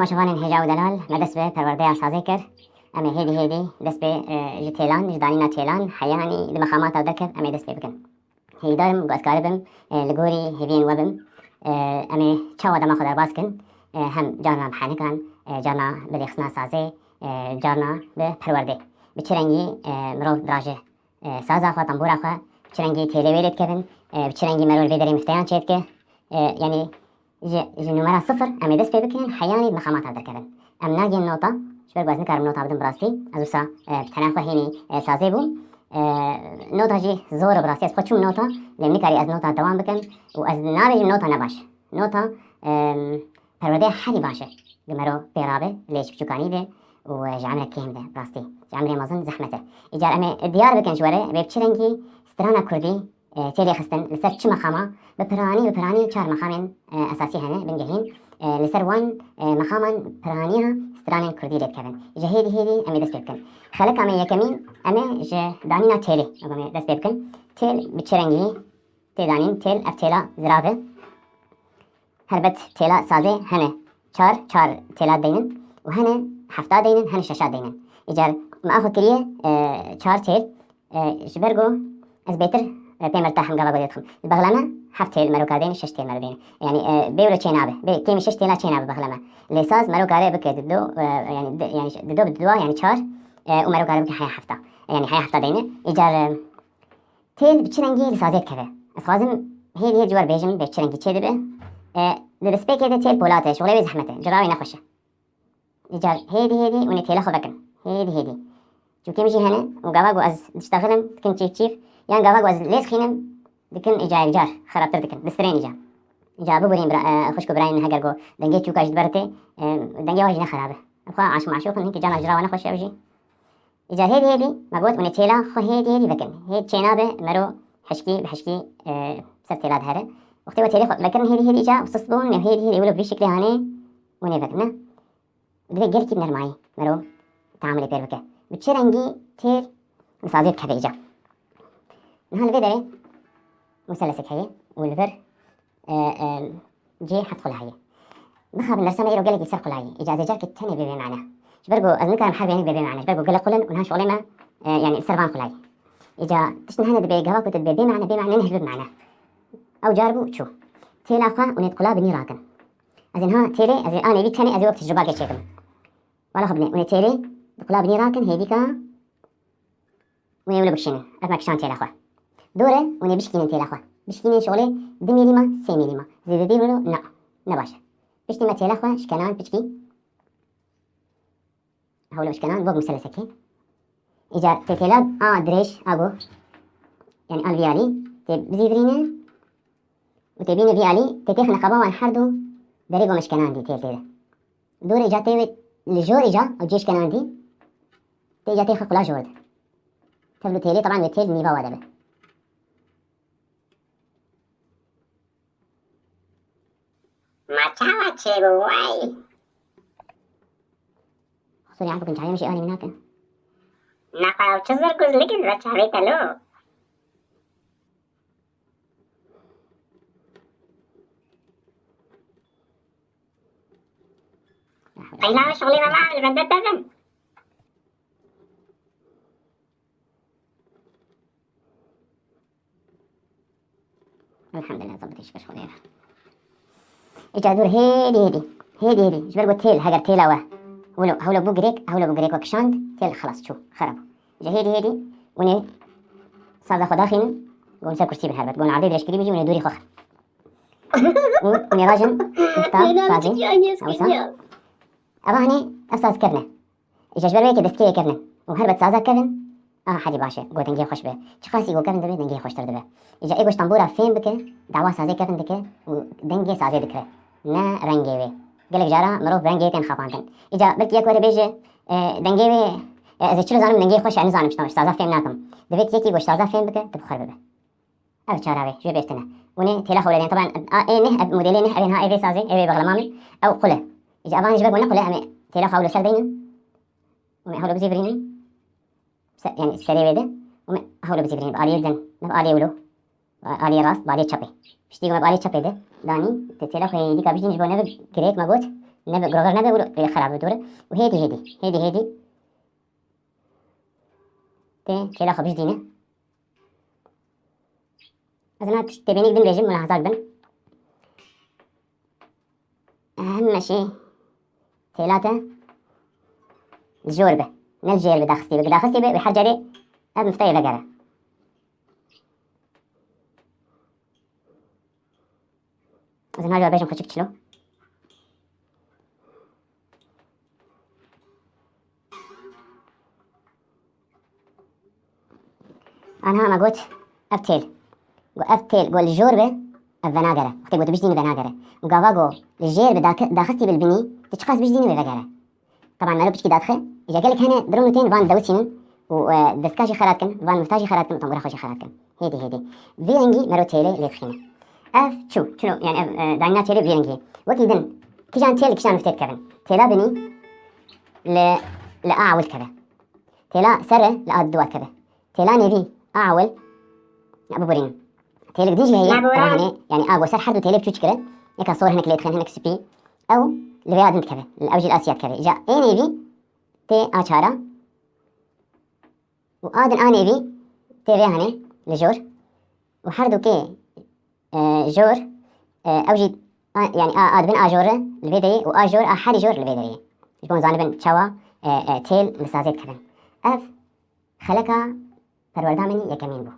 شوانن هجا و دلال ما دست به پرورده سازی کرد اما هیدی دست به جتیلان جدانینا تیلان حیانی دمخامات او درکر اما دست به بکن هی دارم گوزکار بم لگوری هیوین وبم اما چاو دما خود باز کن هم جارنا بحانه کن جارنا بلیخسنا سازی جارنا به پرورده بچرنگی مروف دراجه سازا خوا تنبورا خوا بچرنگی تیلویلت کبن بچرنگی مرول بیدری مفتیان چید که یعنی جي نمرة صفر أما دست بي بكن حياني بمخامات هذا الكبن أم ناجي النوطة شبر بوزن كارم نوطة بدن براستي أزوسا بتناخو هيني سازي بوم نوطة جي زور براستي أز خودشوم نوطة لأن كاري أز نوطة دوام بكن وأز نابي نوطة نباش نوطة پرورده حدي باشا جمرو بيرابه ليش بشوكاني ده وجعمرة كيم ده براستي جعمرة مازن زحمته إجار أما ديار بكن شواري بيبتشرنكي سترانا كردي تيلي خستن لسر چه مخاما بپرانی چار مخامن اساسی هنه بنجهين لسر وان مخاما پرانيها سترانين كردي ليت كبن اجا هيدي امي دست بكن خلق امي يكمين امي جا دانينا تيلي امي دست بكن تيل بچرنگي تيدانين تيل افتيلا زرافه هربت تيلا سازي هنه چار تيلات دينن وهنه حفتا دينن هنه ششات دينن اجا ما اخو كريه چار تيل جبرگو از بيتر بيمرتاح مقابل قديتهم البغلمة حفتيل مروكادين ششتيل مرودين يعني بيولو تشينابه كيمي ششتيلا تشينابه بغلمة لساز مروكاري بك ددو يعني ددو بدوا يعني شار ومروكاري بك حيا حفتا يعني حيا حفتا دينه إيجار تيل بتشرنجي لسازيت كذا أسخازم هي جوار بيجم بتشرنجي تشيد به للسبيك هذا تيل بولاته شغله بزحمته جراوي نخشه إيجار هيدي وني تيلا خبكن هيدي شو كيمي جي هنا وقابا از تشتغلم تكن تشيف يعني قابا از ليس خينم دكن إيجار خرابتر دكن دسترين إيجا ببورين خشكو براين هجرجو دنجي تشوكا جد برتي دنجي واجنا خرابه أخوة عاش معشوق هنيك جانا جرا وانا خوش أوجي إيجا هيدي ما قلت ونتيلا خو هيدي بكن هيد تشينابه مرو بحشكي سر تيلاد هذا وقتي وتيلي خو لكن هيدي إيجا وصصبون هيدي يقولوا بشكل هاني وني بكنا بدي جركي من الماي مرو تعاملي بيربكه بتشرنجي تيل مسازيت كذا إيجا نهال بدري مثلثك هي والفر جي حتقول هي بخاب الرسمة إيرو قالك يسرقوا هي إجازة جارك التاني بيبي معنا شبرقو أذنك أنا محارب يعني بيبي معنا شبرقو قال قولن ونها شغلي ما يعني سربان قول إجا تشن هنا دبي قهوة كنت بيبي معنا نهجب معنا أو جاربو شو تيلا أخوة ونتقلا بني راكن أذن ها تيلي أذن أنا بيت تاني أذن وقت تجربة كشيكم ولا خبني ونتيلي تقلا بني راكن هيدي كا ونيولو بكشيني أفمك شان تيلا أخوة دوره وني بشكيني تيلا أخوة بشكيني شغلي 2 مليمة 3 مليمة زيد دي ولو نباشا بشتي ما تيلا أخوة شكنان بشكي هولا بشكنان بوق مسلسكي إجا تيلاد دريش أبو يعني الفيالي بزيفرينه وتبيني فيالي تتيخ نقبا وان حردو دريقو مشكنان دي تيل دور إجا تيوي لجور إجا أو جيش كنان دي تيجا تيخ قلا جورد تبلو تيلي طبعا وتيل نيفا وادبه ما تشيبو واي خصوري عبو كنت عايمة شيء أهلي مناك نقا وشزر قزلك ذا شعريك له قيلا شغلي ما معمل بدد دفن الحمد لله ظبط إيش بشغل يلا إجا دور هيدي جبرقو تيل هاجر تيلا واه هولا بوغريك وكشاند تيل خلاص شو خرب إجا هيدي وني صار خدا خين قوم سا كرسي بالهربت قوم عرضي دريش كري بيجي وني دوري خخ وني راجن مفتا سازي أوسا أبا هني أفساز كرنا إجا جبرقو دستكي كرنا وهربت سازا كرن حدي باشا قو دنجي خوش به چخاسی گو کردن دبه دنجي خوش تر دبه اجا ایگوش تنبورا فين بك دعوا سازي کردن دکه و دنجي سازي دکره نه رنگي وي قالك جارا مروف رنگي تن خفانتن اجا بلكي يك ولا بيجي دنجي وي اذا چلو زانم دنجي خوش يعني زانم شتاش سازا فين ناكم دبيت يكي گوش سازا فين بك تبخر به او چاراوي جو بيفتنا وني تيلا خولين طبعا نه موديلين نه ابين ها اي سازي اي بغلمامي او قله اجا ابان جبك ولا قله امي تيلا خول سردين ومي هولو بزيفريني يعني السريع ده هولو بزيفرين بآلية زن بآلية ولو آلية راس بآلية چپه بشتيگو بآلية چپه ده داني تتيلا خوي ديكا بشتين جبونه بكريك مبوت نبي غرغر نبي ولو خراب دوره وهيدي تي خبز دينه أنا تبيني بدن رجيم ملاحظات بن أهم شيء ثلاثة الجوربة نلجير بداخستي وحجري أب مفتاي بقرة إذن هاجوا بيجم خشك تشلو أنا ما قلت أبتيل قول الجوربة الفناجرة وقت قلت بجديني فناجرة وقافا الجير داخستي بالبني تشخص بجديني وفقرة طبعا ما لو بتشكي داخل إذا قال لك هنا درونتين فان دوسين ودسكاشي خراتكن فان مفتاجي خراتكن وطنقرة خوشي خراتكن هيدي فيرنجي مرو تيلي اللي تخيمة اف شنو يعني دعنا تيلي فيرنجي وكيدن كيجان تيلي كيجان مفتيت كفن تيلا بني لأعول كذا تيلا سرة لأدوات كذا تيلا نبي أعول أبو بورين تيلي قديش هي طبعا هنا يعني أقوى سر حدو تيلي بتوش كذا يكا صور هناك ليتخن هناك سبي أو لبيادن كذا الأوجي الآسيات كذا جاء أي نبي تي أشارة وآدن آنيفي تيري هني لجور وحردو كي جور أوجي يعني آد بن آجور الفيدري وآجور أحد جور الفيدري يكون زانبن تشوا تيل مسازيت كذا أف خلقا پروردامني يكمين بو